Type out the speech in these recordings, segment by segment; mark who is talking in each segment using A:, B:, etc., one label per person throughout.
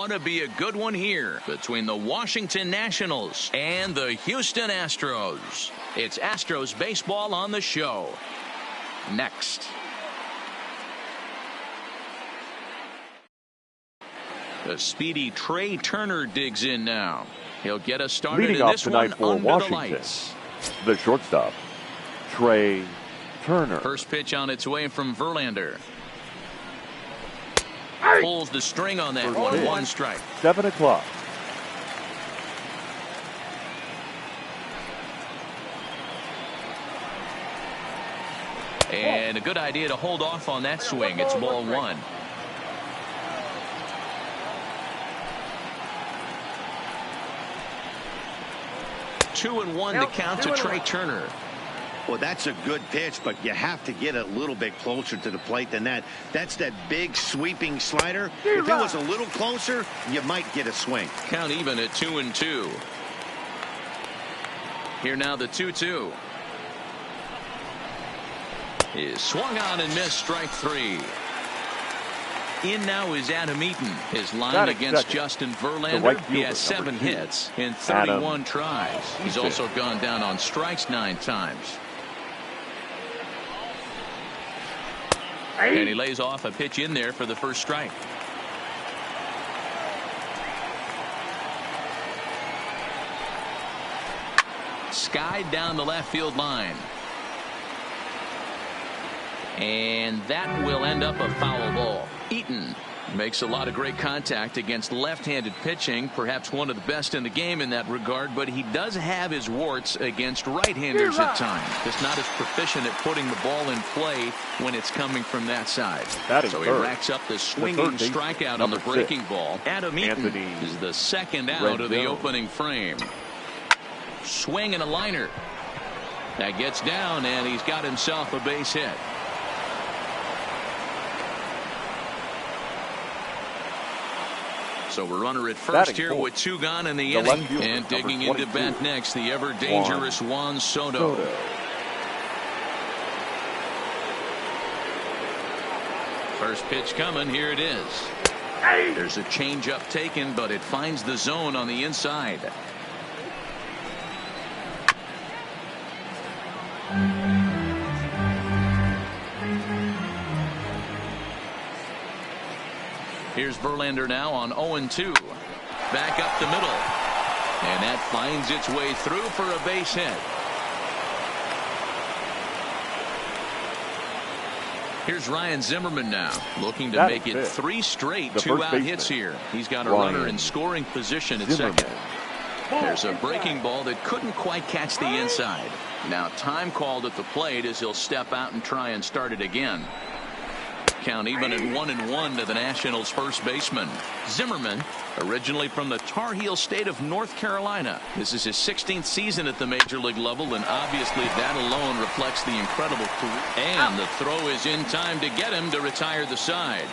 A: ought to be a good one here between the Washington Nationals and the Houston Astros. It's Astros baseball on the show. Next. The speedy Trey Turner digs in now. He'll get us started
B: Leading
A: in
B: off
A: this one
B: tonight for
A: under
B: Washington,
A: the lights.
B: the shortstop, Trey Turner.
A: First pitch on its way from Verlander. Pulls the string on that one. 1 strike.
B: 7 o'clock.
A: And a good idea to hold off on that swing. It's ball 1. Two and one to count to Trey Turner.
C: Well, that's a good pitch, but you have to get a little bit closer to the plate than that. That's that big sweeping slider. If it was a little closer, you might get a swing.
A: Count even at 2-2. Here now the 2-2. Is swung on and missed, strike 3. In now is Adam Eaton. His line against
B: second.
A: Justin Verlander.
B: Right
A: He has 7 hits in 31 tries. He's also gone down on strikes 9 times. And he lays off a pitch in there for the first strike. Skied down the left field line. And that will end up a foul ball. Eaton makes a lot of great contact against left-handed pitching, perhaps one of the best in the game in that regard, but he does have his warts against right-handers at times. Just not as proficient at putting the ball in play when it's coming from that side. So he racks up the swinging strikeout on the breaking ball. Adam Eaton is the second out of the opening frame. Swing and a liner. That gets down, and he's got himself a base hit. So we're runner at first here with 2 gone in the inning. And digging into bat next, the ever-dangerous Juan Soto. First pitch coming. Here it is. There's a changeup taken, but it finds the zone on the inside. Here's Verlander now on 0-2. Back up the middle. And that finds its way through for a base hit. Here's Ryan Zimmerman now, looking to make it 3 straight 2-out hits here. He's got a runner in scoring position at second. There's a breaking ball that couldn't quite catch the inside. Now time called at the plate as he'll step out and try and start it again. Count even at 1-1 to the Nationals' first baseman. Zimmerman, originally from the Tar Heel state of North Carolina. This is his 16th season at the major league level, and obviously that alone reflects the incredible career. And the throw is in time to get him to retire the side.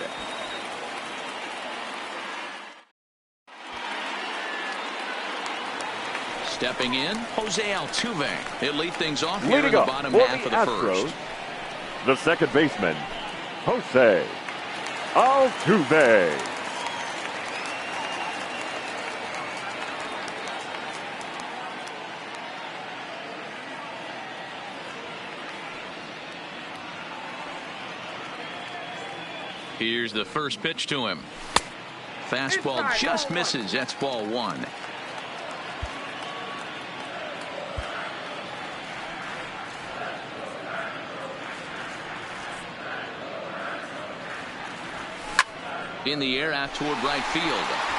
A: Stepping in, Jose Altuve. He'll lead things off here in the bottom half of the first.
B: The second baseman, Jose Altuve.
A: Here's the first pitch to him. Fastball just misses. That's ball 1. In the air out toward right field.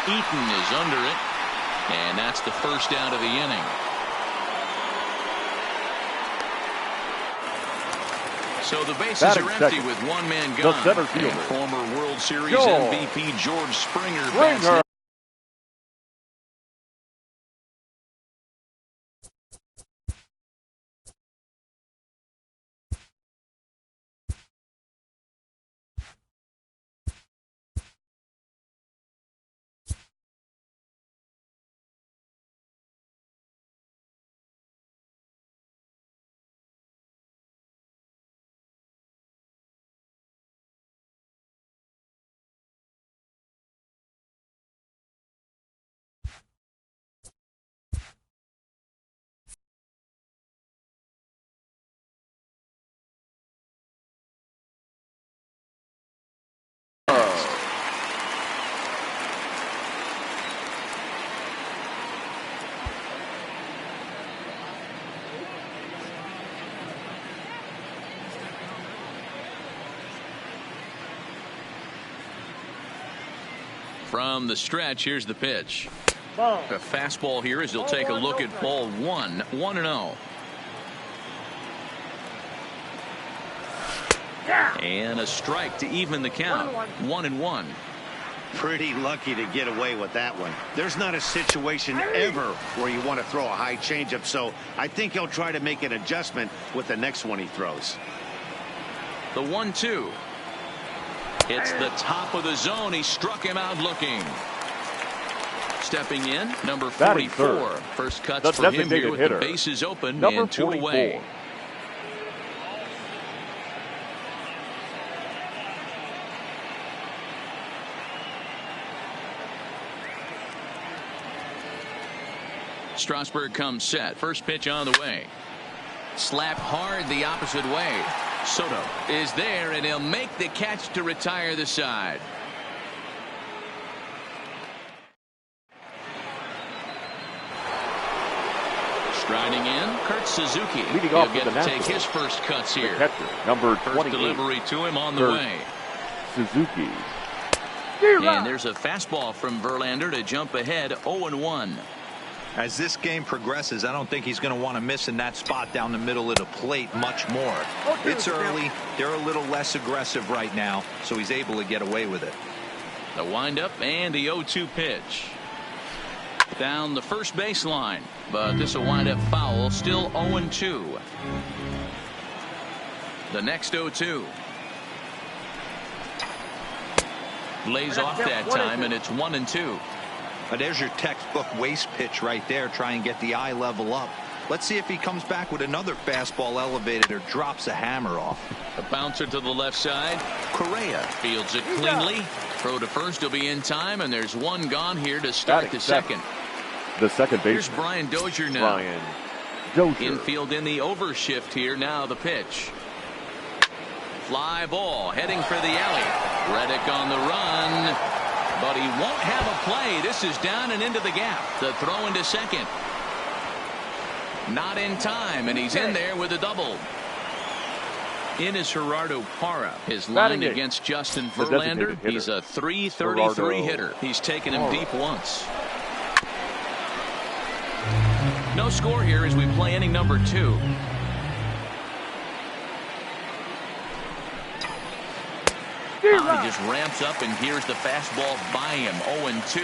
A: Eaton is under it. And that's the first out of the inning. So the bases are empty with 1 man gone.
B: The center fielder,
A: and former World Series MVP George Springer. From the stretch, here's the pitch. A fastball here as he'll take a look at ball 1, 1-0. And a strike to even the count. 1-1.
C: Pretty lucky to get away with that one. There's not a situation ever where you want to throw a high changeup, so I think he'll try to make an adjustment with the next one he throws.
A: The 1-2. It's the top of the zone. He struck him out looking. Stepping in, number 44. First cuts for him here with the bases open and 2 away. Strasburg comes set. First pitch on the way. Slapped hard the opposite way. Soto is there, and he'll make the catch to retire the side. Striding in, Kurt Suzuki. He'll get to take his first cuts here.
B: Catcher, number 28.
A: First delivery to him on the way.
B: Suzuki.
A: And there's a fastball from Verlander to jump ahead 0-1.
D: As this game progresses, I don't think he's going to want to miss in that spot down the middle of the plate much more. It's early. They're a little less aggressive right now, so he's able to get away with it.
A: The windup and the 0-2 pitch. Down the first baseline, but this will wind up foul. Still 0-2. The next 0-2. Lays off that time, and it's 1-2.
D: There's your textbook waste pitch right there. Try and get the eye level up. Let's see if he comes back with another fastball elevated or drops a hammer off.
A: A bouncer to the left side. Correa fields it cleanly. Throw to first will be in time, and there's one gone here to start the second.
B: The second base.
A: Here's Brian Dozier now. Infield in the overshift here. Now the pitch. Fly ball heading for the alley. Reddick on the run. But he won't have a play. This is down and into the gap. The throw into second. Not in time, and he's in there with a double. In is Gerardo Parra. His line against Justin Verlander. He's a .333 hitter. He's taken him deep once. No score here as we play inning number 2. He just ramps up, and here's the fastball by him. 0-2.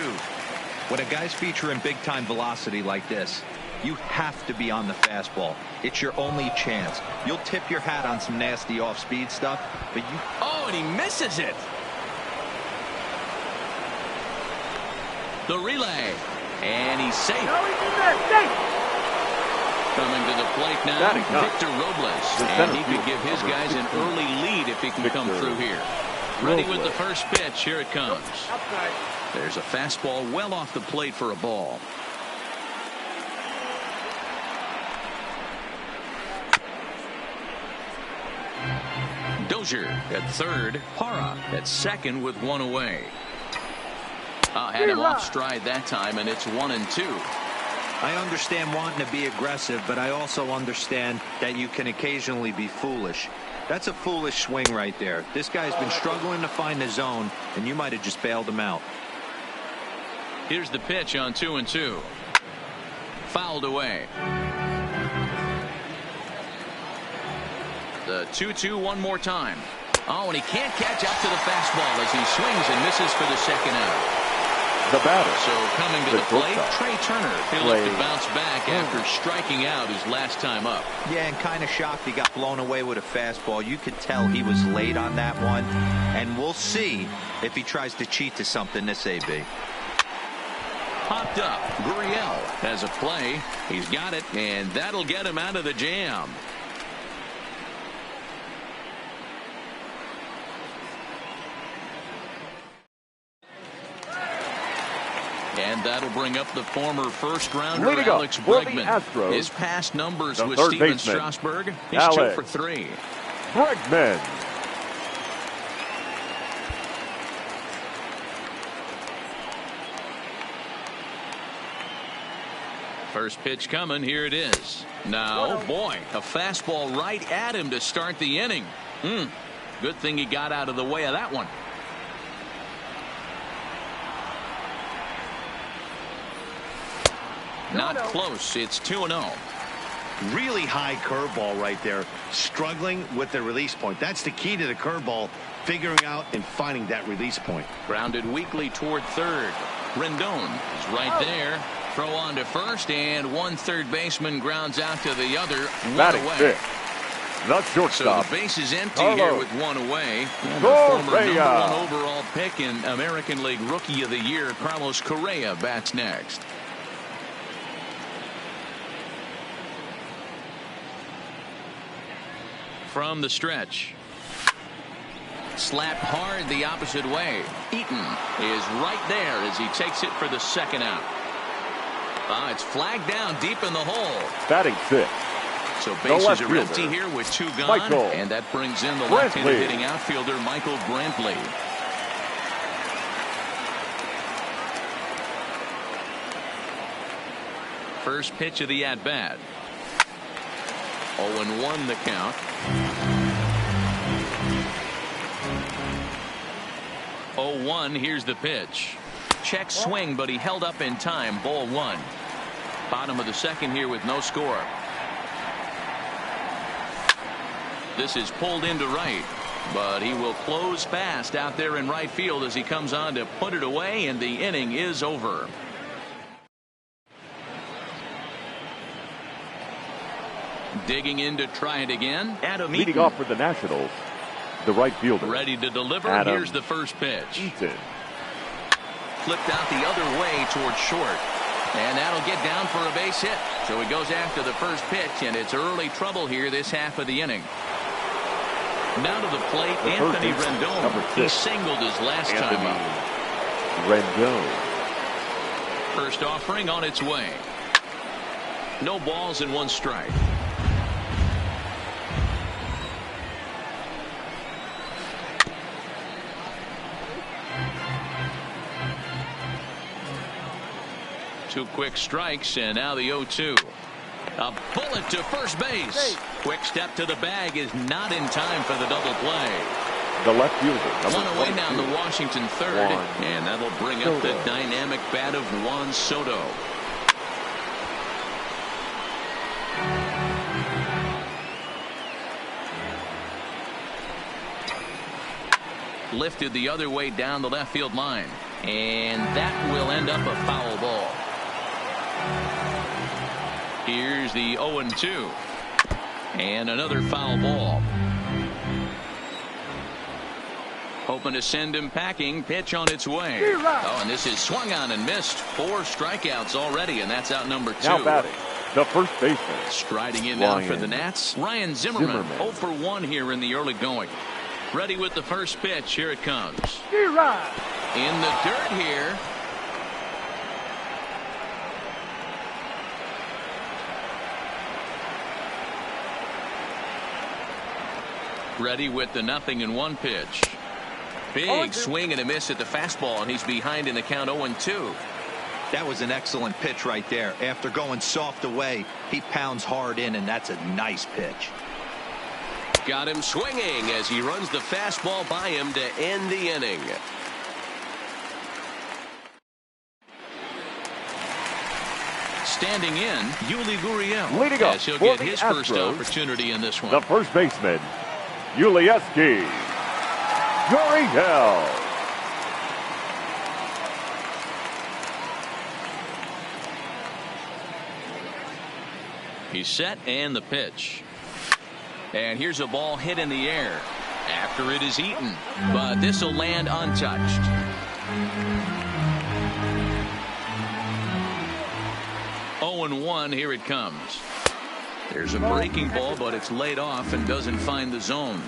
D: When a guy's featuring big-time velocity like this, you have to be on the fastball. It's your only chance. You'll tip your hat on some nasty off-speed stuff, but you...
A: Oh, and he misses it. The relay. And he's safe. Coming to the plate now, Victor Robles. And he could give his guys an early lead if he can come through here. Ready with the first pitch. Here it comes. There's a fastball well off the plate for a ball. Dozier at third. Parra at second with one away. Had him off stride that time, and it's 1-2.
D: I understand wanting to be aggressive, but I also understand that you can occasionally be foolish. That's a foolish swing right there. This guy's been struggling to find the zone, and you might have just bailed him out.
A: Here's the pitch on 2-2. Fouled away. The 2-2 one more time. Oh, and he can't catch up to the fastball as he swings and misses for the second out.
B: The batter.
A: So coming to the plate, Trey Turner. He'll look to bounce back after striking out his last time up.
D: Yeah, and kind of shocked he got blown away with a fastball. You could tell he was late on that one. And we'll see if he tries to cheat to something this AB.
A: Popped up. Gurriel has a play. He's got it, and that'll get him out of the jam. And that'll bring up the former first-rounder Alex Bregman. His past numbers with Steven Strasburg. He's 2 for 3.
B: Bregman.
A: First pitch coming. Here it is. Now, oh boy, a fastball right at him to start the inning. Good thing he got out of the way of that one. Not close. It's 2-0.
C: Really high curveball right there. Struggling with the release point. That's the key to the curveball. Figuring out and finding that release point.
A: Grounded weakly toward third. Rendon is right there. Throw on to first, and one third baseman grounds out to the other. One away.
B: Fifth. The shortstop.
A: So the base is empty here with one away. And the former #1 overall pick and American League Rookie of the Year, Carlos Correa, bats next. From the stretch. Slapped hard the opposite way. Eaton is right there as he takes it for the second out. It's flagged down deep in the hole.
B: Batting sixth.
A: So bases are empty here with two gone. And that brings in the left-handed hitting outfielder Michael Brantley. First pitch of the at-bat. 0-1 the count. 0-1, here's the pitch. Check swing, but he held up in time. Ball one. Bottom of the second here with no score. This is pulled into right, but he will close fast out there in right field as he comes on to put it away, and the inning is over. Digging in to try it again. Adam
B: Leading off for the Nationals, the right fielder.
A: Ready to deliver. Here's the first pitch.
B: Eaton.
A: Flipped out the other way towards short. And that'll get down for a base hit. So he goes after the first pitch, and it's early trouble here this half of the inning. Now to the plate, Anthony Rendon. He singled his last time up.
B: Rendon.
A: First offering on its way. No balls and one strike. Two quick strikes, and now the 0-2. A bullet to first base. Quick step to the bag is not in time for the double play.
B: The left fielder.
A: One away now in the Washington third, and that'll bring up the dynamic bat of Juan Soto. Lifted the other way down the left field line, and that will end up a foul ball. Here's the 0-2. And another foul ball. Hoping to send him packing. Pitch on its way. Oh, and this is swung on and missed. 4 strikeouts already, and that's out number 2.
B: Now batting, the first baseman.
A: Striding in now for the Nats, Ryan Zimmerman. 0 for 1 here in the early going. Ready with the first pitch. Here it comes. In the dirt here. Ready with the 0-1 pitch. Big swing and a miss at the fastball, and he's behind in the count 0-2.
D: That was an excellent pitch right there. After going soft away, he pounds hard in, and that's a nice pitch.
A: Got him swinging as he runs the fastball by him to end the inning. Standing in, Yuli Gurriel.
B: Leading up
A: as he'll
B: for
A: get
B: the
A: his
B: Astros,
A: first opportunity in this one.
B: The first baseman, Yuli Gurriel.
A: He's set, and the pitch. And here's a ball hit in the air. After it is eaten, but this will land untouched. Oh, 0-1, here it comes. There's a breaking ball, but it's laid off and doesn't find the zone.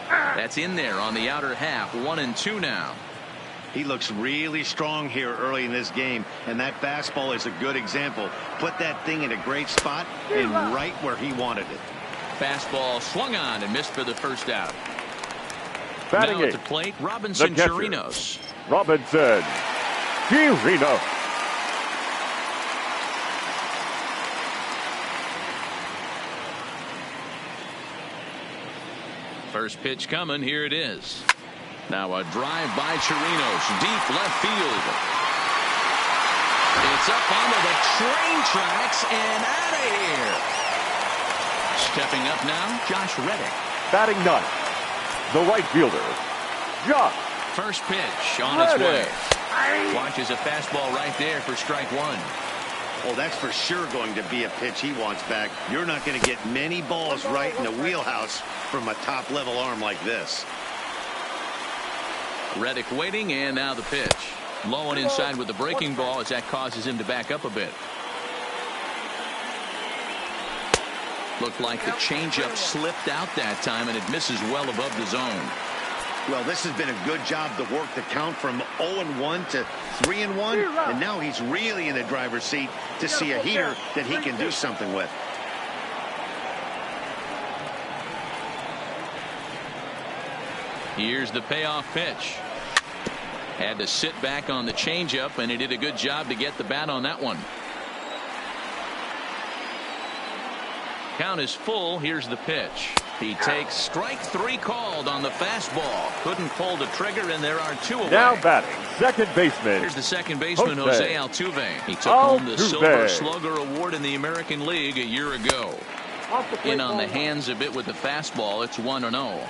A: That's in there on the outer half. 1-2 now.
C: He looks really strong here early in this game, and that fastball is a good example. Put that thing in a great spot and right where he wanted it.
A: Fastball swung on and missed for the first out.
B: Batting
A: now at the plate, Robinson Chirinos.
B: Robinson Chirinos.
A: First pitch coming. Here it is. Now a drive by Chirinos, deep left field. It's up onto the train tracks and out of here. Stepping up now, Josh Reddick.
B: Batting ninth, the right fielder, Josh.
A: First pitch on its way. Watches a fastball right there for strike one.
C: Oh, that's for sure going to be a pitch he wants back. You're not going to get many balls right in the wheelhouse from a top-level arm like this.
A: Reddick waiting, and now the pitch. Low and inside with the breaking ball as that causes him to back up a bit. Looked like the changeup slipped out that time, and it misses well above the zone.
C: Well, this has been a good job to work the count from 0-1 to 3-1, and now he's really in the driver's seat to see a heater that he can do something with.
A: Here's the payoff pitch. Had to sit back on the changeup, and he did a good job to get the bat on that one. Count is full. Here's the pitch. He takes strike three called on the fastball. Couldn't pull the trigger, and there are two away.
B: Now batting, second baseman.
A: Here's the second baseman, Jose Altuve. He took home the Silver Slugger Award in the American League a year ago. In on the hands a bit with the fastball. It's 1-0.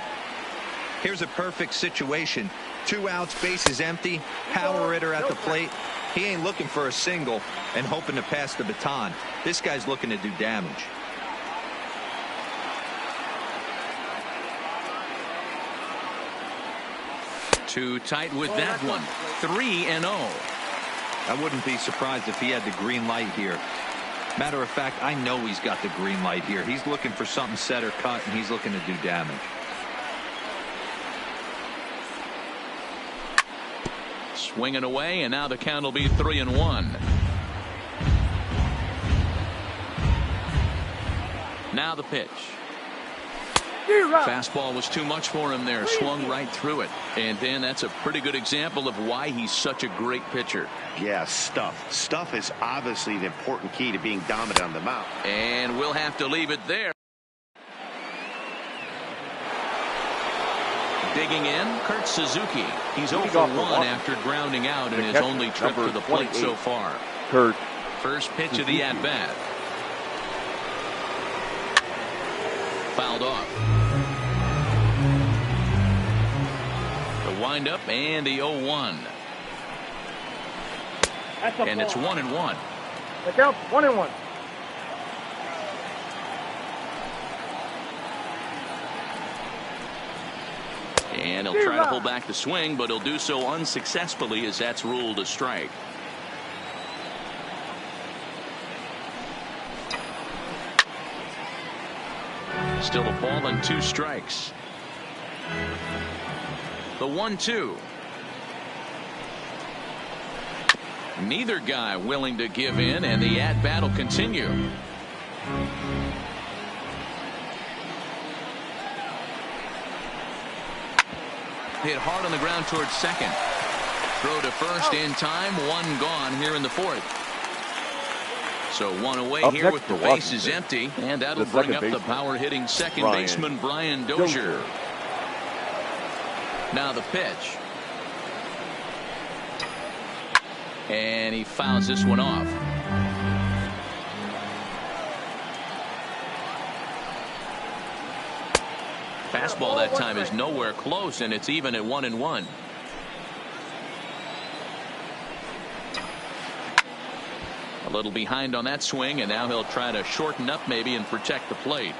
D: Here's a perfect situation. 2 outs, bases empty, power hitter at the plate. He ain't looking for a single and hoping to pass the baton. This guy's looking to do damage.
A: Too tight with that one. 3-0.
D: I wouldn't be surprised if he had the green light here. Matter of fact, I know he's got the green light here. He's looking for something set or cut, and he's looking to do damage.
A: Swinging away, and now the count will be 3-1. Now the pitch. Fastball was too much for him there. Swung right through it. And then that's a pretty good example of why he's such a great pitcher.
C: Yeah, stuff. Stuff is obviously the important key to being dominant on the mound.
A: And we'll have to leave it there. Digging in, Kurt Suzuki. He's 0 for 1 after grounding out in his only trip to the plate so far.
B: Kurt.
A: First pitch of the at-bat. Fouled off. The windup and the 0-1. And it's 1-1.
E: The count's 1-1.
A: And he'll try to pull back the swing, but he'll do so unsuccessfully as that's ruled a strike. Still a ball and 2 strikes. The 1-2. Neither guy willing to give in, and the at-bat will continue. Hit hard on the ground towards second. Throw to first in time. 1 gone here in the 4th. So 1 away
B: Up
A: here with the
B: Washington.
A: bases empty, and that'll bring up the power-hitting second baseman Brian Dozier. Now the pitch. And he fouls this one off. Fastball that time is nowhere close, and it's even at 1-1. A little behind on that swing, and now he'll try to shorten up maybe and protect the plate.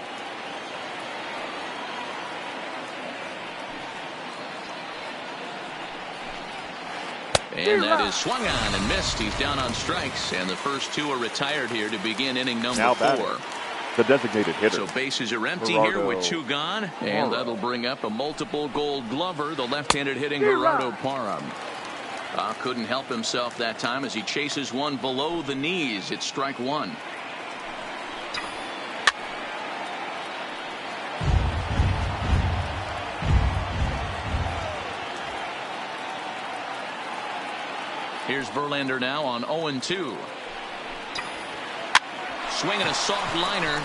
A: And that is swung on and missed. He's down on strikes, and the first 2 are retired here to begin inning number 4.
B: The designated hitter.
A: So bases are empty here with 2 gone, and that'll bring up a multiple Gold Glover, the left-handed hitting Gerardo Parra. Couldn't help himself that time as he chases one below the knees. It's strike 1. Here's Verlander now on 0-2. Swinging a soft liner.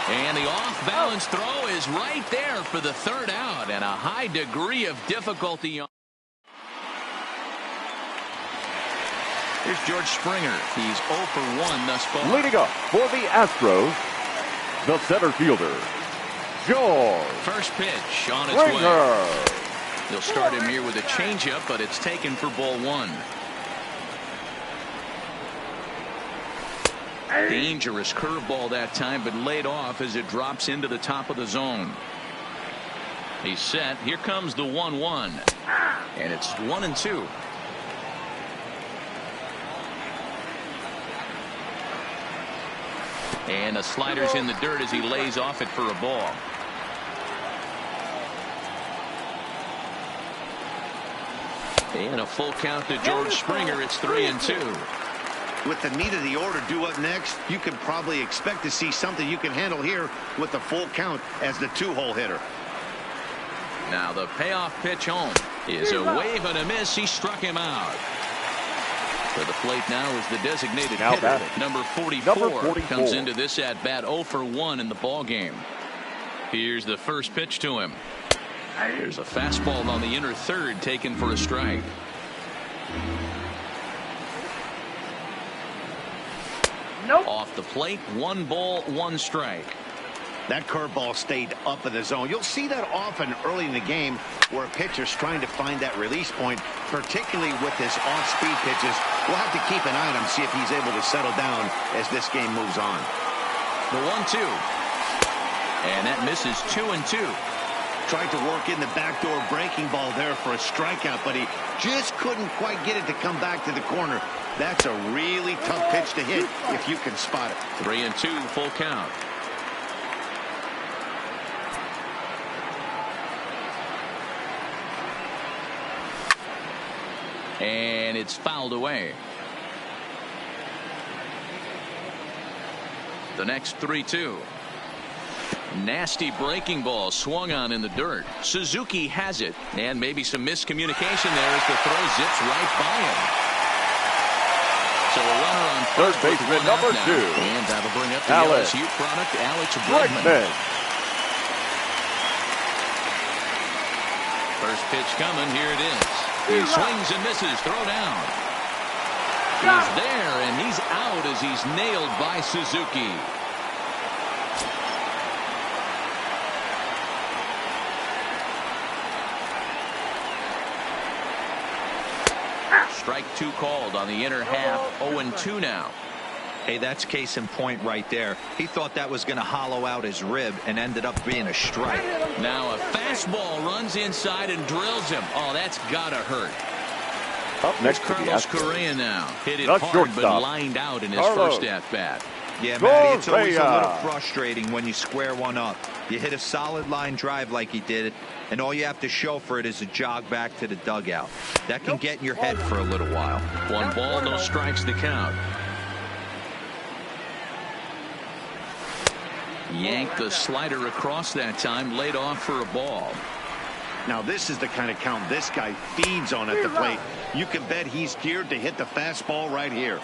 A: And the off-balance throw is right there for the third out, and a high degree of difficulty. Here's George Springer. He's 0 for 1 thus far.
B: Leading up for the Astros, the center fielder, George.
A: First pitch on its
B: Springer.
A: way. They'll start him here with a changeup, but it's taken for ball 1. Dangerous curveball that time, but laid off as it drops into the top of the zone. He's set. Here comes the 1-1. And it's 1-2. And the slider's in the dirt as he lays off it for a ball. And a full count to George Springer. It's 3-2.
C: With the meat of the order due up next, you can probably expect to see something you can handle here with the full count as the 2-hole hitter.
A: Now the payoff pitch home is a wave and a miss. He struck him out. For the plate now is the designated hitter, number 44, comes into this at bat 0 for 1 in the ball game. Here's the first pitch to him. There's a fastball on the inner third taken for a strike.
E: Nope.
A: Off the plate, 1 ball, 1 strike.
C: That curveball stayed up in the zone. You'll see that often early in the game where a pitcher's trying to find that release point, particularly with his off-speed pitches. We'll have to keep an eye on him, see if he's able to settle down as this game moves on.
A: The 1-2. And that misses 2-2.
C: Tried to work in the backdoor breaking ball there for a strikeout, but he just couldn't quite get it to come back to the corner. That's a really tough pitch to hit if you can spot it.
A: 3-2, full count. And it's fouled away. The next 3-2. Nasty breaking ball swung on in the dirt. Suzuki has it, and maybe some miscommunication there as the throw zips right by him. So a runner on
B: third baseman number 2.
A: And that'll bring up the LSU product, Alex Bregman. First pitch coming. Here it is. He swings and misses. Throw down. He's there, and he's out as he's nailed by Suzuki. Strike 2 called on the inner half. 0-2 now.
D: Hey, that's case in point right there. He thought that was going to hollow out his rib and ended up being a strike.
A: Now a fastball runs inside and drills him. Oh, that's gotta hurt.
B: Up next,
A: Carlos Correa now. Hit it hard, but lined out in his first at-bat.
D: Yeah, Matty, it's always a little frustrating when you square one up. You hit a solid line drive like he did, and all you have to show for it is a jog back to the dugout. That can get in your head for a little while.
A: 1 ball, no strikes the count. Yanked the slider across that time, laid off for a ball.
C: Now this is the kind of count this guy feeds on at the plate. You can bet he's geared to hit the fastball right here.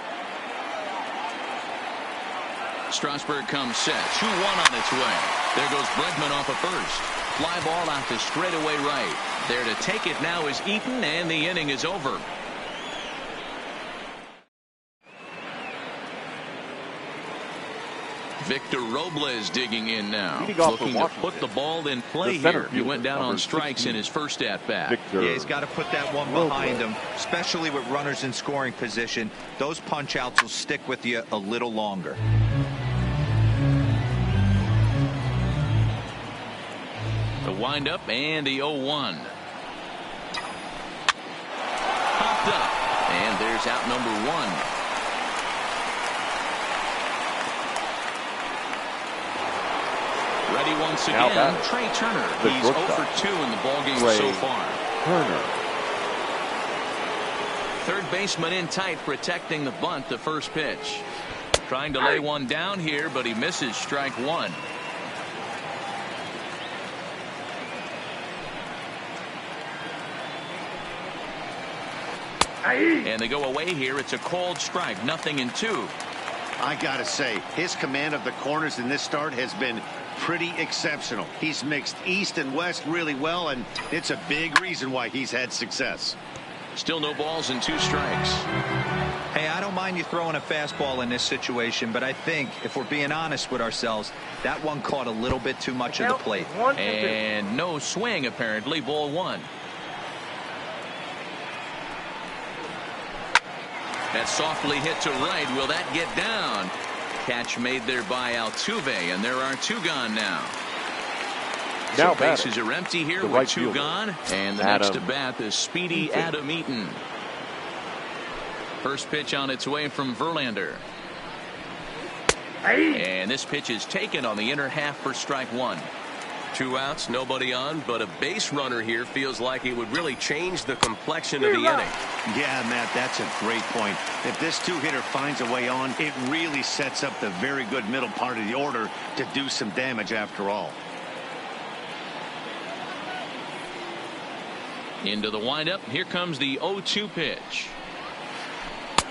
A: Strasburg comes set. 2-1 on its way. There goes Bregman off of first. Fly ball out to straightaway right. There to take it now is Eaton, and the inning is over. Victor Robles digging in now, looking to put the ball in play here. He went down on strikes in his first at-bat.
D: Yeah, he's got to put that one behind him, especially with runners in scoring position. Those punch-outs will stick with you a little longer.
A: The windup and the 0-1. Popped up, and there's out number 1. Ready once again, Trey Turner. He's 0 for 2 in the ballgame so far.
B: Turner.
A: Third baseman in tight, protecting the bunt, the first pitch. Trying to lay one down here, but he misses. Strike 1. And they go away here. It's a called strike. 0-2.
C: I gotta say, his command of the corners in this start has been pretty exceptional. He's mixed east and west really well, and it's a big reason why he's had success.
A: Still no balls and 2 strikes.
D: Hey, I don't mind you throwing a fastball in this situation, but I think if we're being honest with ourselves, that one caught a little bit too much of the plate.
A: And no swing, apparently. Ball 1. That softly hit to right. Will that get down? Catch made there by Altuve, and there are 2 gone now.
B: Now
A: so bases are empty here with 2 gone, and the next to bat is speedy Adam Eaton. First pitch on its way from Verlander. And this pitch is taken on the inner half for strike 1.
F: 2 outs, nobody on, but a base runner here feels like it would really change the complexion of the inning.
C: Yeah, Matt, that's a great point. If this 2-hitter finds a way on, it really sets up the very good middle part of the order to do some damage after all.
A: Into the windup. Here comes the 0-2 pitch.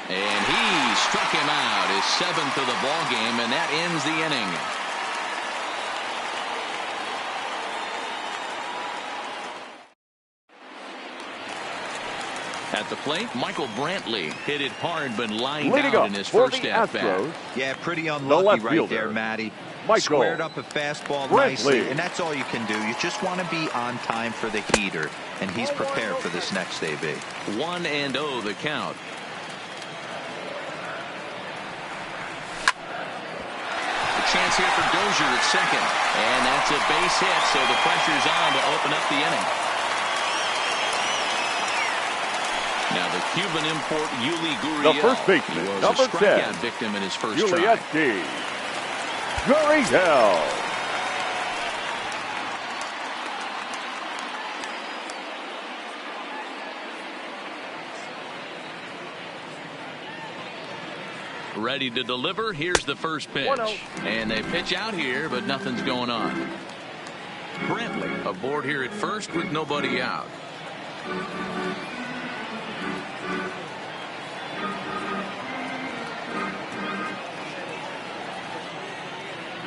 A: And he struck him out, his 7th of the ball game, and that ends the inning. At the plate, Michael Brantley hit it hard but lined out in his first at-bat.
D: Yeah, pretty unlucky right there, Matty. Squared up a fastball nicely, and that's all you can do. You just want to be on time for the heater, and he's prepared for this next AB.
A: 1-0 the count. A chance here for Dozier at second, and that's a base hit, so the pressure's on to open up the inning. Now the Cuban import Yuli Gurriel,
B: the first baseman,
A: was
B: number
A: a strikeout
B: 10,
A: victim in his first try.
B: Gurriel.
A: Ready to deliver. Here's the first pitch. And they pitch out here, but nothing's going on. Brantley aboard here at first with nobody out.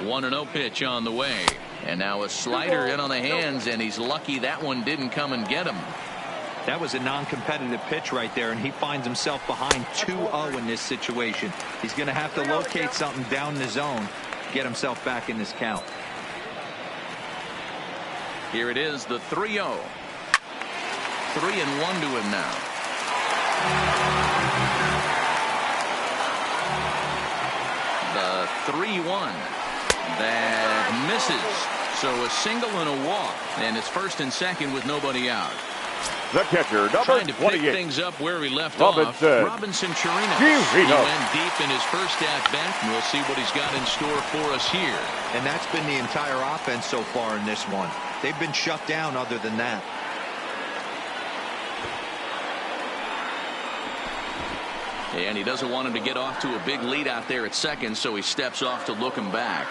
A: 1-0 pitch on the way. And now a slider in on the hands, and he's lucky that one didn't come and get him.
D: That was a non-competitive pitch right there, and he finds himself behind 2-0 in this situation. He's going to have to locate something down the zone, get himself back in this count.
A: Here it is, the 3-0. 3-1 to him now. The 3-1. That misses. So a single and a walk, and it's first and second with nobody out.
B: The catcher, number
A: Trying to
B: 28.
A: pick things up where we left off. Robinson Chirinos. He went deep in his first at-bat, and we'll see what he's got in store for us here.
D: And that's been the entire offense so far in this one. They've been shut down other than that.
A: And he doesn't want him to get off to a big lead out there at second, so he steps off to look him back.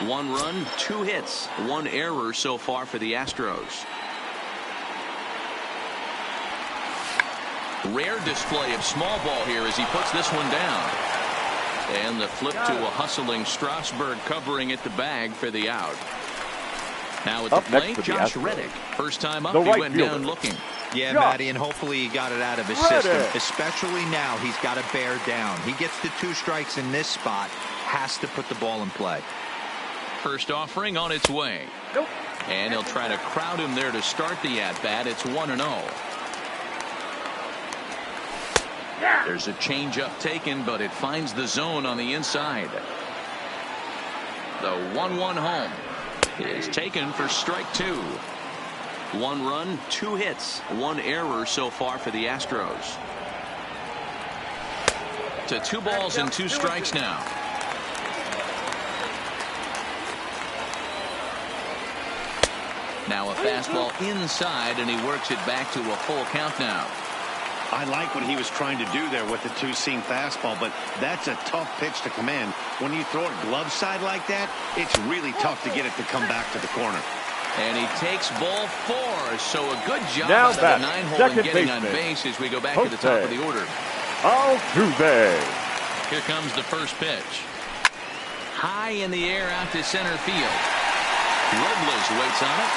A: One run, 2 hits, 1 error so far for the Astros. Rare display of small ball here as he puts this one down. And the flip to a hustling Strasburg covering at the bag for the out. Now at the plate, Josh Reddick. First time up, he went down looking.
D: Yeah, Matty, and hopefully he got it out of his system. Especially now, he's got to bear down. He gets the 2 strikes in this spot, has to put the ball in play.
A: First offering on its way. And he'll try to crowd him there to start the at-bat. It's 1-0. There's a changeup taken, but it finds the zone on the inside. The 1-1 home is taken for strike 2. 1 run, 2 hits, 1 error so far for the Astros. To 2 balls and 2 strikes now. Now a fastball inside, and he works it back to a full count now.
C: I like what he was trying to do there with the 2-seam fastball, but that's a tough pitch to command. When you throw it glove side like that, it's really tough to get it to come back to the corner.
A: And he takes ball 4, so a good job
B: Now
A: out of the 9-hole and getting on base as we go back to the top of the order.
B: Altuve.
A: Here comes the first pitch. High in the air out to center field. Robles waits on it.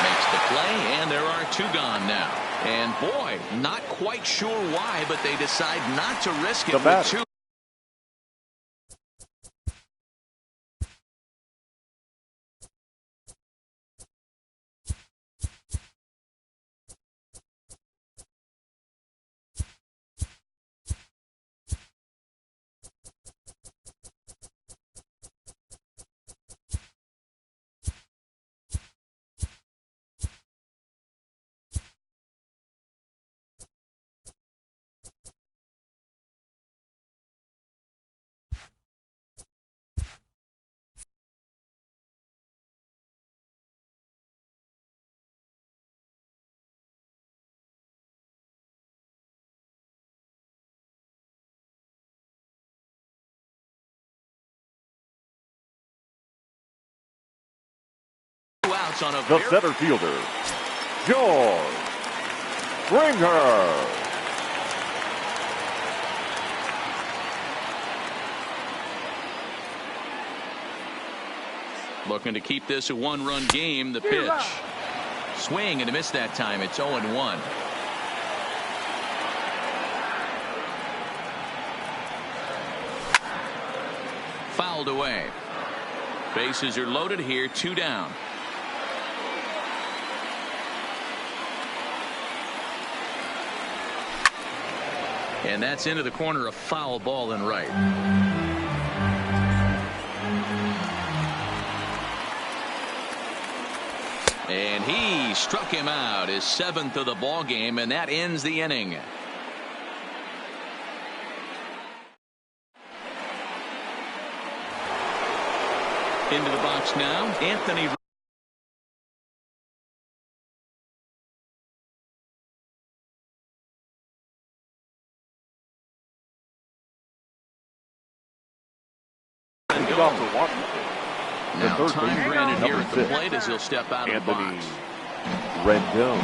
A: Makes the play, and there are 2 gone now. And boy, not quite sure why, but they decide not to risk it with 2. On
B: the center fielder, George Springer.
A: Looking to keep this a 1-run game. The pitch. Swing and a miss that time. It's 0-1. Fouled away. Bases are loaded here. 2 down. And that's into the corner, a foul ball and right. And he struck him out, his 7th of the ball game, and that ends the inning. Into the box now, Anthony.
B: Now
A: time granted here at the plate as he'll step out of the box.
B: Rendon.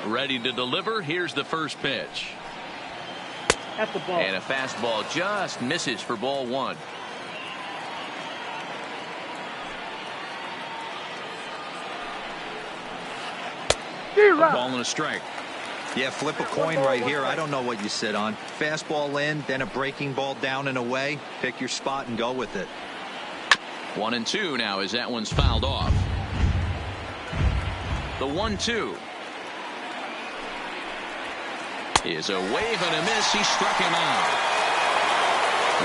A: Ready to deliver. Here's the first pitch.
E: At the ball.
A: And a fastball just misses for ball 1. A ball and a strike.
D: Yeah, flip a coin right here. I don't know what you sit on. Fastball in, then a breaking ball down and away. Pick your spot and go with it.
A: 1-2 now as that one's fouled off. The 1-2 is a wave and a miss. He struck him out.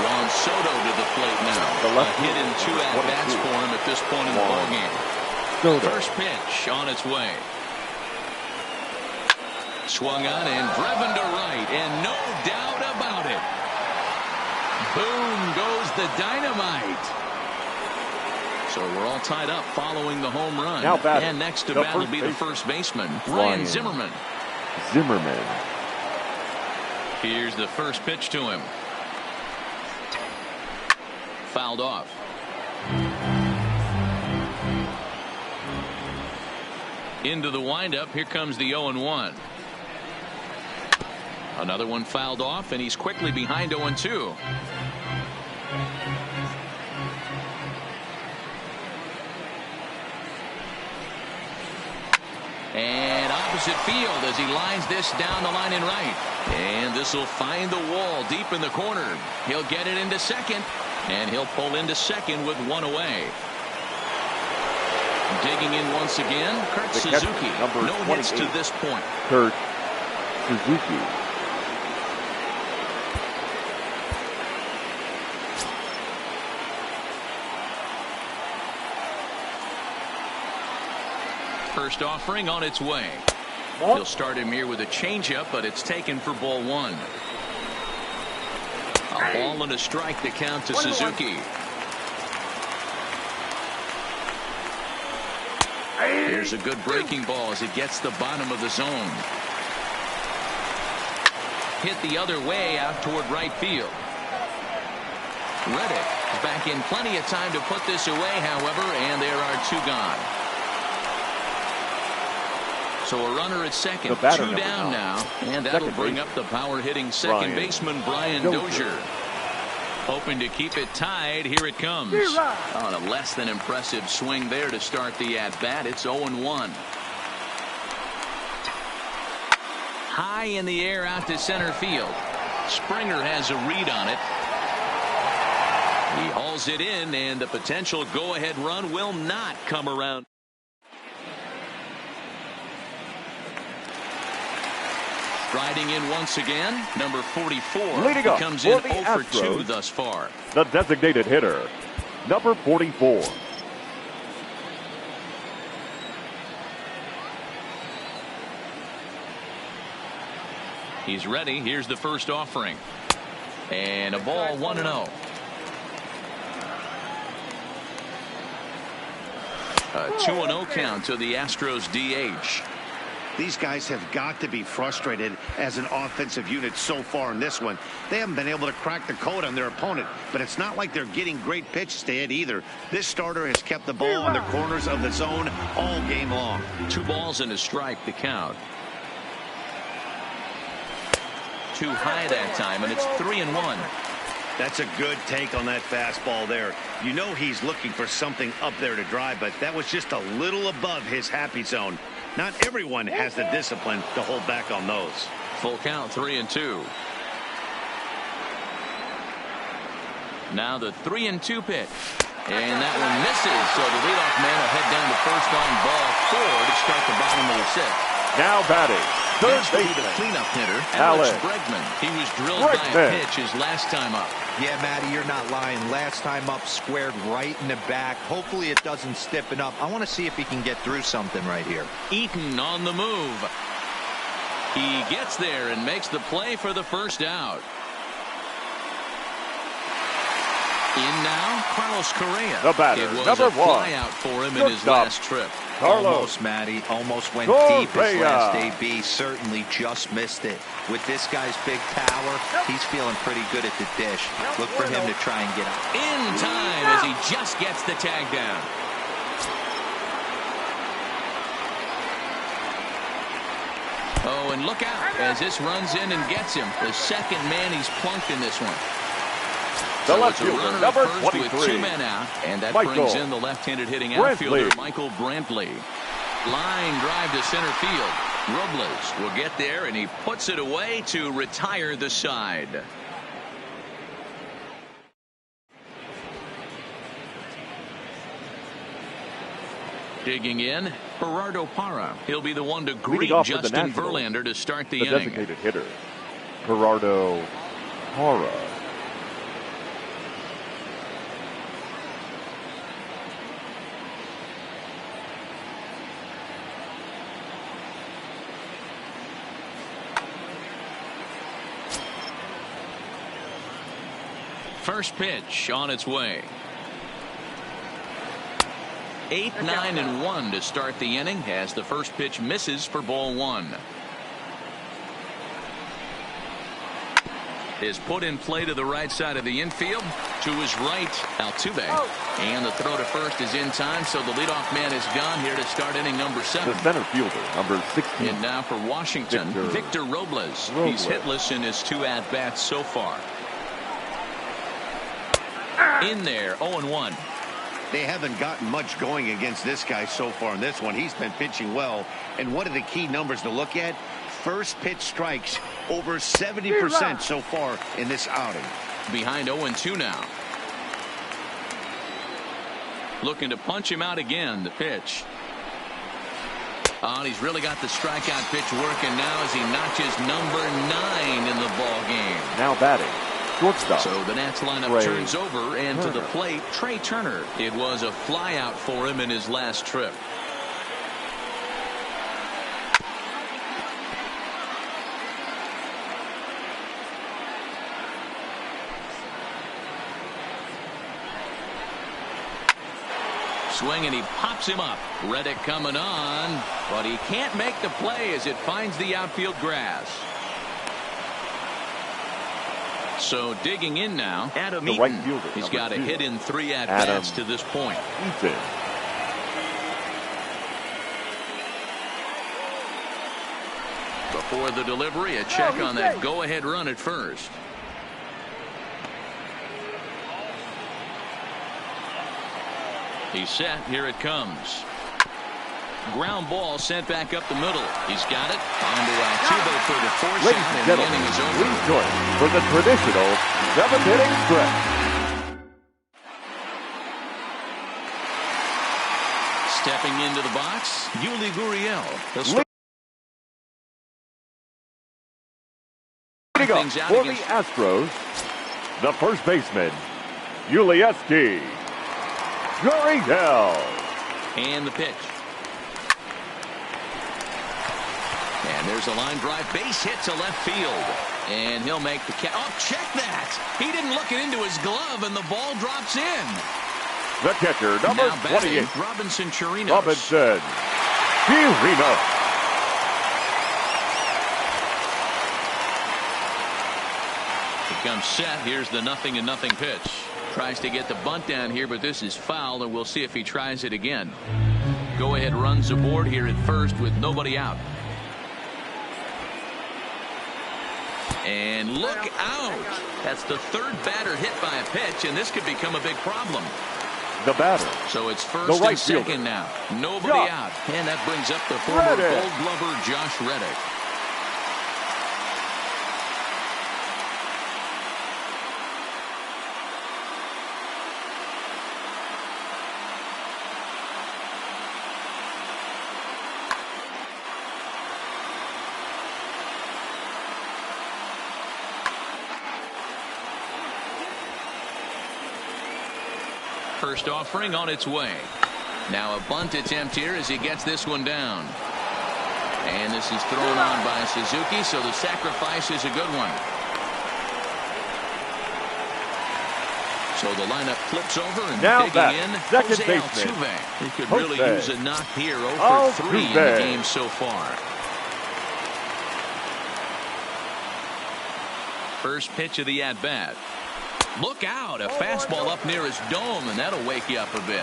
A: Juan Soto to the plate now. A hit in 2 at-bats for him at this point in the ballgame. First pitch on its way. Swung on and driven to right, and no doubt about it. Boom goes the dynamite. So we're all tied up following the home run. And next to bat will be the first baseman, Ryan Zimmerman. Here's the first pitch to him. Fouled off. Into the windup. Here comes the 0-1. Another one fouled off, and he's quickly behind 0-2. And opposite field as he lines this down the line in right. And this will find the wall deep in the corner. He'll get it into second. And he'll pull into second with one away. Digging in once again, Kurt Suzuki. No hits to this point.
B: Kurt Suzuki.
A: First offering on its way. He'll start him here with a changeup, but it's taken for ball one. A ball and a strike to count to Suzuki. Here's a good breaking ball as it gets the bottom of the zone. Hit the other way out toward right field. Reddick is back in plenty of time to put this away, however, and there are two gone. So a runner at second, two down now, and that'll bring up the power-hitting second baseman Brian Dozier. Hoping to keep it tied. Here it comes. On a less than impressive swing there to start the at-bat. It's 0-1. High in the air out to center field. Springer has a read on it. He hauls it in, and the potential go-ahead run will not come around. Riding in once again, number 44.
B: Leading up
A: comes
B: for
A: in
B: the
A: 0 for
B: Astros,
A: 2 thus far.
B: The designated hitter, number 44.
A: He's ready. Here's the first offering. And a ball 1-0. A 2-0 count to the Astros DH.
C: These guys have got to be frustrated as an offensive unit so far in this one. They haven't been able to crack the code on their opponent, but it's not like they're getting great pitches to hit either. This starter has kept the ball in the corners of the zone all game long.
A: 2 balls and a strike to count. Too high that time, and it's 3-1.
C: That's a good take on that fastball there. You know he's looking for something up there to drive, but that was just a little above his happy zone. Not everyone has the discipline to hold back on those.
A: Full count, 3-2. Now the 3-2 pitch. And that one misses, so the leadoff man will head down to first on ball 4 to start the bottom of the 6th.
B: Now batting, third
A: baseman, the cleanup hitter, Alex Bregman. He was drilled by a pitch his last time up.
D: Yeah, Matty, you're not lying. Last time up, squared right in the back. Hopefully it doesn't stiffen up. I want to see if he can get through something right here.
A: Eaton on the move. He gets there and makes the play for the first out. In now, Carlos Correa.
B: The batter,
A: it was
B: number
A: a
B: 1.
A: Fly out for him in his last trip.
D: Almost, Matty. Almost went deep his last AB. Certainly just missed it. With this guy's big power, he's feeling pretty good at the dish. Look for him to try and get out.
A: In time as he just gets the tag down. Oh, and look out as this runs in and gets him. The second man he's plunked in this one.
B: The
A: so
B: left
A: it's a
B: fielder,
A: runner
B: number
A: first
B: 23.
A: with 2 men out, and that brings in the left-handed hitting outfielder Michael Brantley. Line drive to center field. Robles will get there, and he puts it away to retire the side. Digging in, Gerardo Parra. He'll be the one to greet Justin Verlander to start the inning.
B: Designated hitter, Gerardo Parra.
A: First pitch on its way. 8, 9, and 1 to start the inning as the first pitch misses for ball 1. Is put in play to the right side of the infield. To his right, Altuve. And the throw to first is in time, so the leadoff man is gone here to start inning number 7.
B: The center fielder, number 16.
A: And now for Washington, Victor Robles. He's hitless in his 2 at-bats so far. In there, 0-1.
C: they haven't gotten much going against this guy so far in this one. He's been pitching well. And one of the key numbers to look at, first pitch strikes over 70% so far in this outing.
A: Behind 0-2 now. Looking to punch him out again. The pitch. Oh, he's really got the strikeout pitch working now as he notches number 9 in the ball game.
B: Now batting, shortstop.
A: So the Nats lineup turns over, and to the plate, Trey Turner. It was a flyout for him in his last trip. Swing, and he pops him up. Reddick coming on, but he can't make the play as it finds the outfield grass. So digging in now, Adam Eaton.
B: Right fielder,
A: he's got a hit in 3 at-bats to this point.
B: Eaton.
A: Before the delivery, a check on that go-ahead run at first. He's set. Here it comes. Ground ball sent back up the middle. He's got it. On to Altuve for the force out, and the inning is over.
B: Please join for the traditional 7th inning stretch.
A: Stepping into the box, Yuli Gurriel.
B: Leading up for the Astros, the first baseman, Yuli Gurriel.
A: And the pitch. And there's a line drive, base hit to left field. And he'll make the catch. Oh, check that. He didn't look it into his glove, and the ball drops in.
B: The catcher, number 28.
A: Robinson Chirinos.
B: Robinson Chirinos.
A: He comes set. Here's the 0-0 pitch. Tries to get the bunt down here, but this is foul, and we'll see if he tries it again. Go ahead runs aboard here at first with nobody out. And look out. That's the 3rd batter hit by a pitch, and this could become a big problem.
B: The batter.
A: So it's first and second now. Nobody out. And that brings up the former Gold Glover Josh Reddick. First offering on its way. Now a bunt attempt here as he gets this one down. And this is thrown on by Suzuki, so the sacrifice is a good one. So the lineup flips over, and
B: now
A: digging in,
B: second
A: Jose
B: baseman.
A: Altuve. He could really use a knock here. 0 for 3 in the game so far. First pitch of the at-bat. Look out, a fastball up near his dome, and that'll wake you up a bit.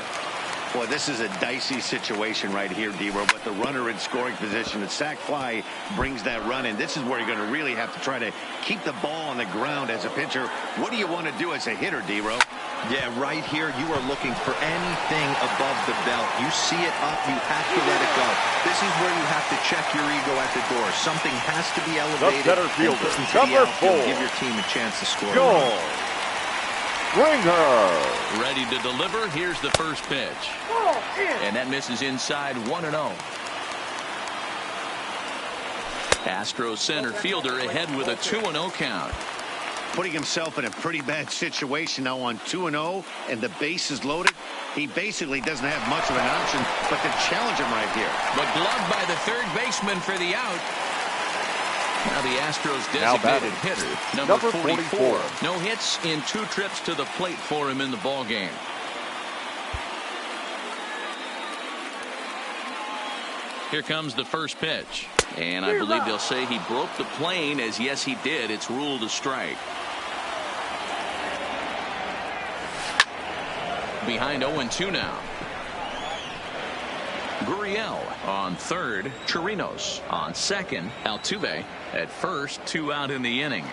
C: Boy, this is a dicey situation right here, D-Row, but the runner in scoring position, the sac fly brings that run in. This is where you're going to really have to try to keep the ball on the ground as a pitcher. What do you want to do as a hitter, D-Row?
D: Yeah, right here, you are looking for anything above the belt. You see it up, you have to let it go. This is where you have to check your ego at the door. Something has to be elevated.
B: The center fielder,
D: number
B: 4.
D: Give your team a chance to score.
B: Ringer.
A: Ready to deliver. Here's the first pitch. And that misses inside 1-0. Astros center fielder ahead with a 2-0 count.
C: Putting himself in a pretty bad situation now on 2-0, and the base is loaded. He basically doesn't have much of an option but to challenge him right here.
A: But gloved by the third baseman for the out. Now the Astros designated hitter, number 44. No hits in 2 trips to the plate for him in the ball game. Here comes the first pitch. And I believe they'll say he broke the plane, as yes he did. It's ruled a strike. Behind 0-2 now. Gurriel on third. Chirinos on second. Altuve at first. 2 out in the inning.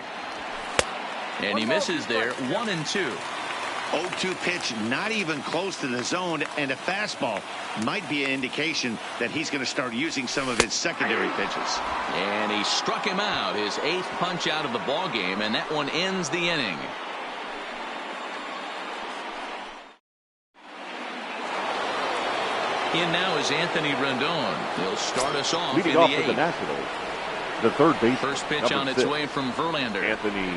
A: And he misses there. 1-2.
C: 0-2 pitch, not even close to the zone, and a fastball might be an indication that he's going to start using some of his secondary pitches.
A: And he struck him out, his 8th punch out of the ball game, and that one ends the inning. In now is Anthony Rendon. He'll start us off
B: leading
A: in
B: off
A: the
B: for
A: 8th.
B: the Nationals, the third baseman.
A: First pitch on its way from Verlander.
B: Anthony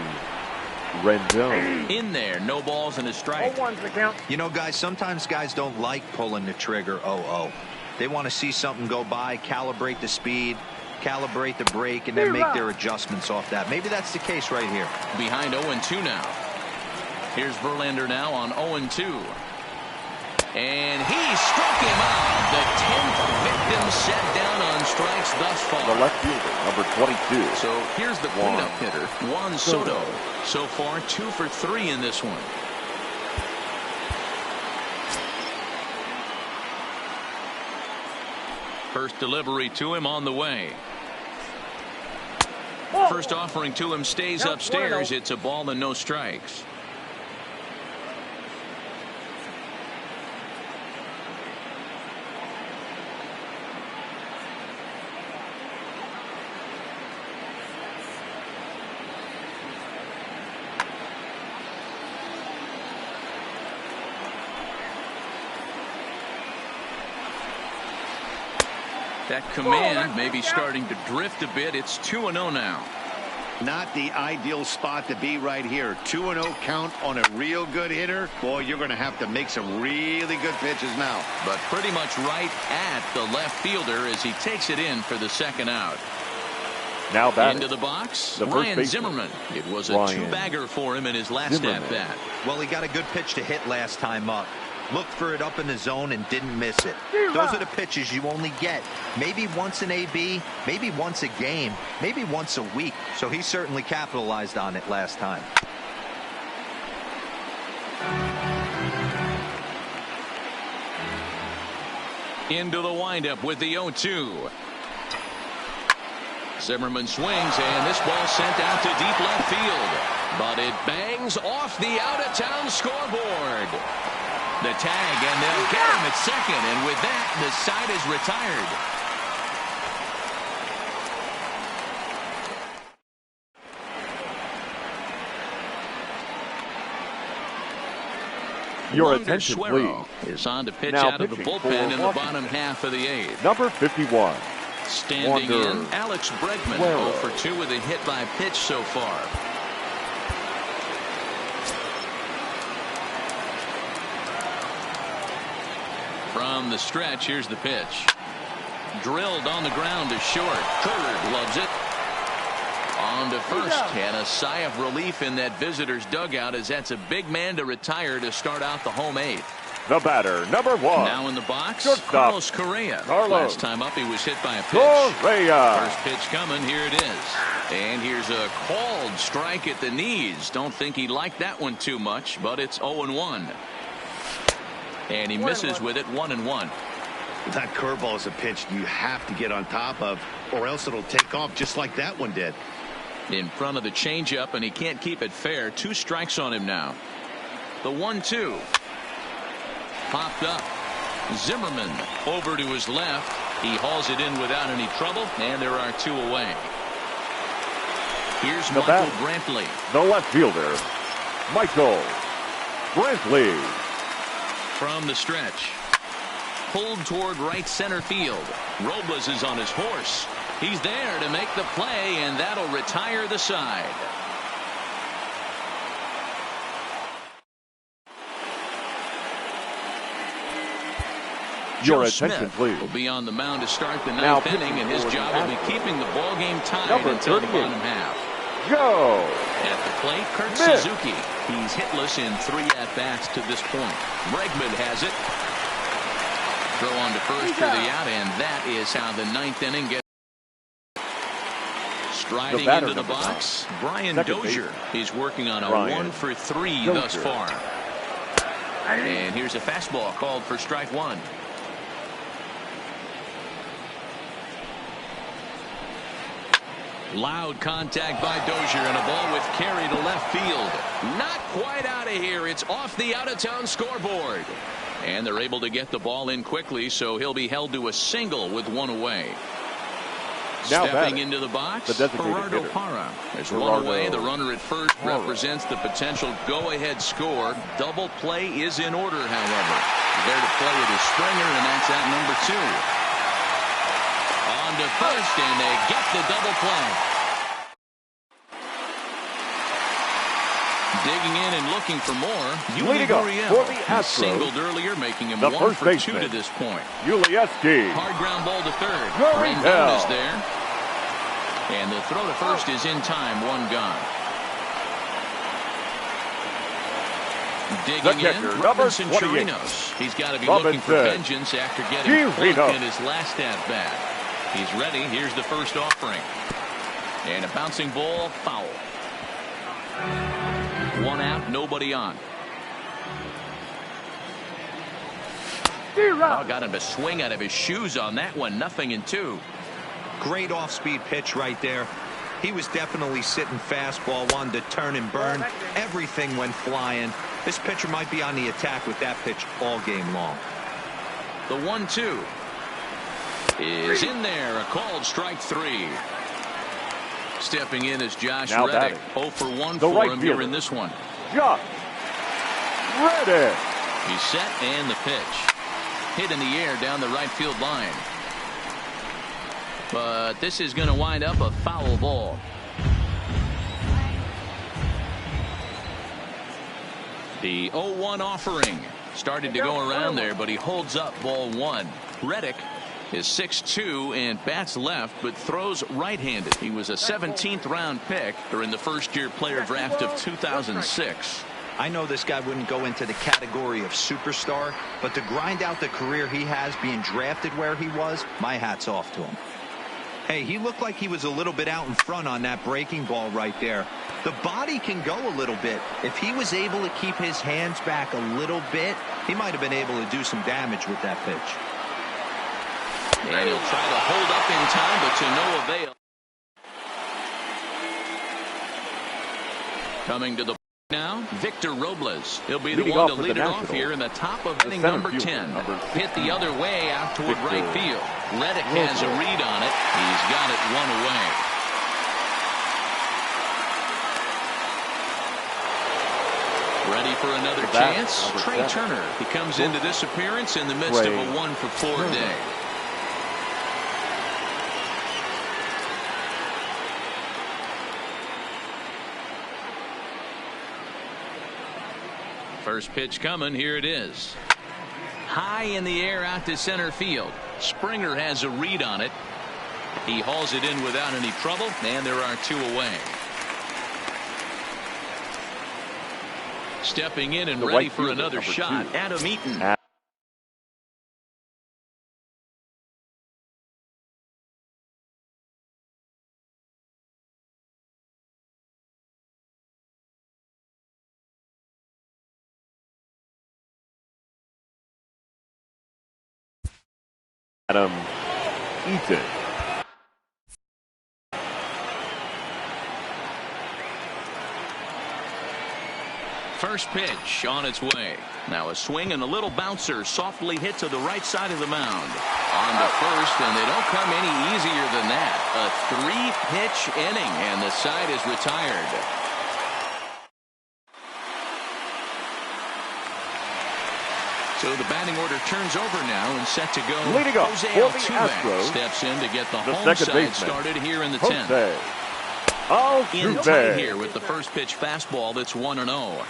B: Rendon.
A: In there, no balls and a strike.
E: 0-1's the count.
D: You know, guys, sometimes guys don't like pulling the trigger 0-0. They want to see something go by, calibrate the speed, calibrate the brake, and then make their adjustments off that. Maybe that's the case right here.
A: Behind 0-2 now. Here's Verlander now on 0-2. And he struck him out. The 10th victim set down on strikes thus far.
B: The left fielder, number 22.
A: So here's the cleanup hitter, Juan Soto. So far, 2 for 3 in this one. First delivery to him on the way. First offering to him stays upstairs. It's a ball and no strikes. That command may be starting to drift a bit. It's 2-0 now.
C: Not the ideal spot to be right here. 2-0 count on a real good hitter. Boy, you're going to have to make some really good pitches now.
A: But pretty much right at the left fielder as he takes it in for the second out.
B: Now batting
A: into the box,
B: the
A: Ryan
B: baseman,
A: Zimmerman. It was a
B: Ryan
A: two-bagger for him in his last at-bat.
D: Well, he got a good pitch to hit last time up. Looked for it up in the zone and didn't miss it. Those are the pitches you only get maybe once an AB, maybe once a game, maybe once a week. So he certainly capitalized on it last time.
A: Into the windup with the 0-2. Zimmerman swings, and this ball sent out to deep left field. But it bangs off the out-of-town scoreboard. The tag, and they'll get him at second, and with that, the side is retired.
B: Your
A: Wander
B: attention,
A: Suero
B: please.
A: is on to pitch
B: Now
A: out of the
B: pitching
A: bullpen
B: for
A: in the
B: Washington.
A: bottom half of the 8th.
B: Number 51.
A: Standing
B: Wander
A: in, Alex Bregman,
B: Suero.
A: 0 for 2 with a hit by pitch so far. From the stretch, here's the pitch. Drilled on the ground to short. Curd loves it. On to first, and a sigh of relief in that visitor's dugout as that's a big man to retire to start out the home 8th.
B: The batter, number 1.
A: Now in the box,
B: Shortstop,
A: Carlos Correa.
B: Carlos
A: Last time up, he was hit by a pitch.
B: Correa.
A: First pitch coming, here it is. And here's a called strike at the knees. Don't think he liked that one too much, but it's 0-1. And he misses with it, 1-1.
C: That curveball is a pitch you have to get on top of, or else it'll take off just like that one did.
A: In front of the changeup, and he can't keep it fair. 2 strikes on him now. The 1-2. Popped up. Zimmerman over to his left. He hauls it in without any trouble, and there are 2 away. Here's
B: The
A: Michael
B: bat.
A: Brantley.
B: The left fielder, Michael Brantley.
A: From the stretch. Pulled toward right center field. Robles is on his horse. He's there to make the play, and that'll retire the side.
B: Your
A: Joe
B: attention,
A: Smith
B: please.
A: will be on the mound to start the
B: Now
A: 9th inning, and his
B: pitching
A: job
B: for
A: will be
B: the
A: keeping the ball game tied
B: Number
A: until the
B: 38.
A: bottom half.
B: Joe
A: At the plate, Kurt
B: Smith.
A: Suzuki. He's hitless in 3 at-bats to this point. Bregman has it. Throw on to first for the out, and that is how the 9th inning gets. Striding
B: batter,
A: into the
B: number
A: box, Brian
B: Second
A: Dozier. He's working on a
B: Brian
A: 1 for 3
B: Dozier.
A: thus far. And here's a fastball called for strike 1. Loud contact by Dozier, and a ball with carry to left field. Not quite out of here. It's off the out-of-town scoreboard. And they're able to get the ball in quickly, so he'll be held to a single with one away.
B: Now
A: stepping into the box, Gerardo Parra. There's one away. The runner at first represents the potential go-ahead score. Double play is in order, however. There to play it is Springer, and that's at number 2. On to first, and they get the double play. Digging in and looking for more.
B: Leading up for the Astros.
A: Singled earlier, making him
B: the
A: 1 for 2 to this point.
B: Ulieski.
A: Hard ground ball to third. Rendon is there. And the throw to first is in time. 1 gone. Digging in, Robinson Chirinos. He's got to be looking for vengeance after getting plunked in his last at-bat. He's ready. Here's the first offering. And a bouncing ball, foul. 1 out, nobody on. Oh, got him to swing out of his shoes on that one. 0-2.
D: Great off-speed pitch right there. He was definitely sitting fastball, wanted to turn and burn. Everything went flying. This pitcher might be on the attack with that pitch all game long.
A: The 1-2 is in there. A called strike 3. Stepping in is Josh Reddick. 0 for 1 for him here in this one.
B: Josh Reddick.
A: He's set, and the pitch. Hit in the air down the right field line. But this is going to wind up a foul ball. The 0-1 offering started to go around there, but he holds up ball 1. Reddick is 6'2" and bats left, but throws right-handed. He was a 17th round pick during the first-year player draft of 2006.
D: I know this guy wouldn't go into the category of superstar, but to grind out the career he has being drafted where he was, my hat's off to him. Hey, he looked like he was a little bit out in front on that breaking ball right there. The body can go a little bit. If he was able to keep his hands back a little bit, he might have been able to do some damage with that pitch.
A: And he'll try to hold up in time, but to no avail. Coming to the now, Victor Robles. He'll be the one to lead it off here in the top of inning number 10. Hit the other way out toward right field. Reddick has a read on it. He's got it 1 away. Ready for another chance? Trey Turner. He comes into this appearance in the midst of a 1 for 4 day. First pitch coming. Here it is. High in the air out to center field. Springer has a read on it. He hauls it in without any trouble, and there are 2 away. Stepping in and ready for another shot, Adam Eaton.
B: Adam Eaton.
A: First pitch on its way. Now a swing and a little bouncer softly hit to the right side of the mound. On to first, and they don't come any easier than that. A 3-pitch inning, and the side is retired. So the batting order turns over now and set to go.
B: Leading up
A: Jose
B: for the
A: Altuve
B: Astros,
A: steps in to get the home
B: second
A: side
B: baseman,
A: started here in the
B: Jose
A: 10th.
B: Altuve.
A: In tight here with the first pitch fastball that's 1-0.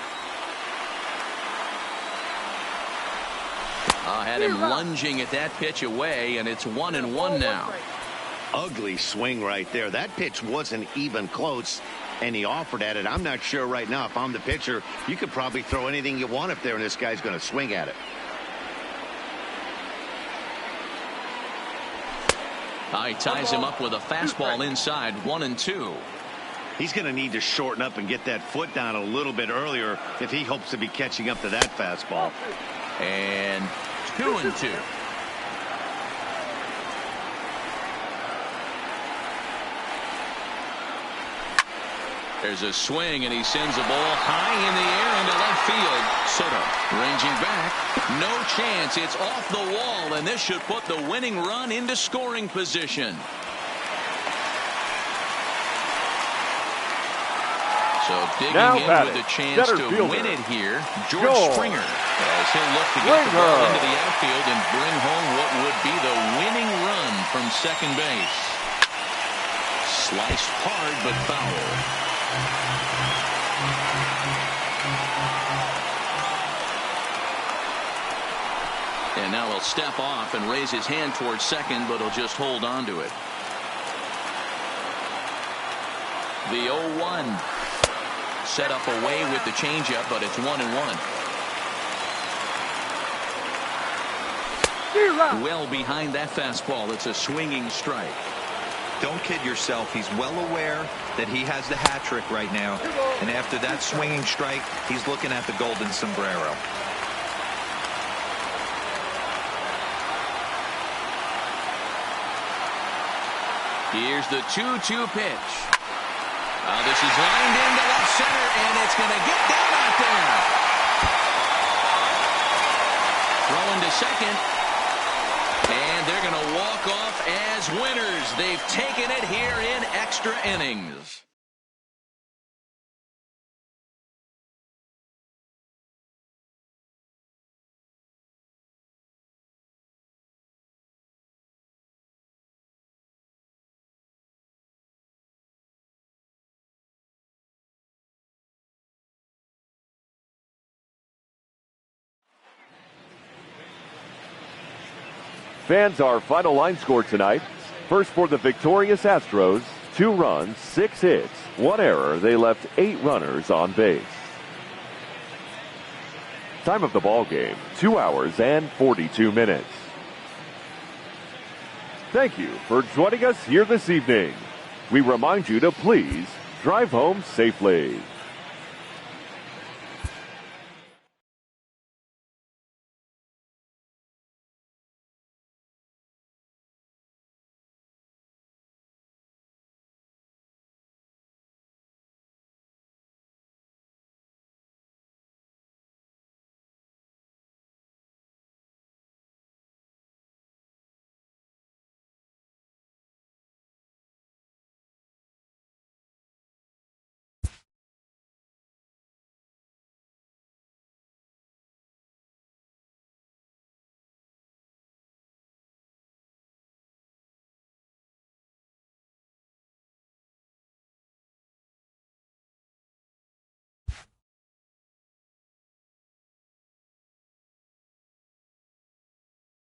A: Had him lunging at that pitch away, and it's 1-1 now.
C: Ugly swing right there. That pitch wasn't even close, and he offered at it. I'm not sure right now if I'm the pitcher. You could probably throw anything you want up there, and this guy's going to swing at it.
A: He ties him up with a fastball inside, 1-2.
C: He's going to need to shorten up and get that foot down a little bit earlier if he hopes to be catching up to that fastball.
A: And 2-2. There's a swing, and he sends the ball high in the air into left field. Soto ranging back. No chance. It's off the wall, and this should put the winning run into scoring position. So digging
B: now
A: in with a chance to win it here, George Springer, as he'll look to get the ball into the outfield and bring home what would be the winning run from second base. Sliced hard but foul. And now he'll step off and raise his hand towards second, but he'll just hold on to it. The 0-1. Set up away with the changeup, but it's 1-1. Well behind that fastball. It's a swinging strike.
D: Don't kid yourself. He's well aware that he has the hat trick right now. And after that swinging strike, he's looking at the golden sombrero.
A: Here's the 2-2 pitch. This is lined into left center, and it's going to get down out there. Throwing to second. And they're going to walk off as winners. They've taken it here in extra innings.
B: Fans, our final line score tonight. First for the victorious Astros, 2 runs, 6 hits, 1 error. They left 8 runners on base. Time of the ball game, 2 hours and 42 minutes. Thank you for joining us here this evening. We remind you to please drive home safely.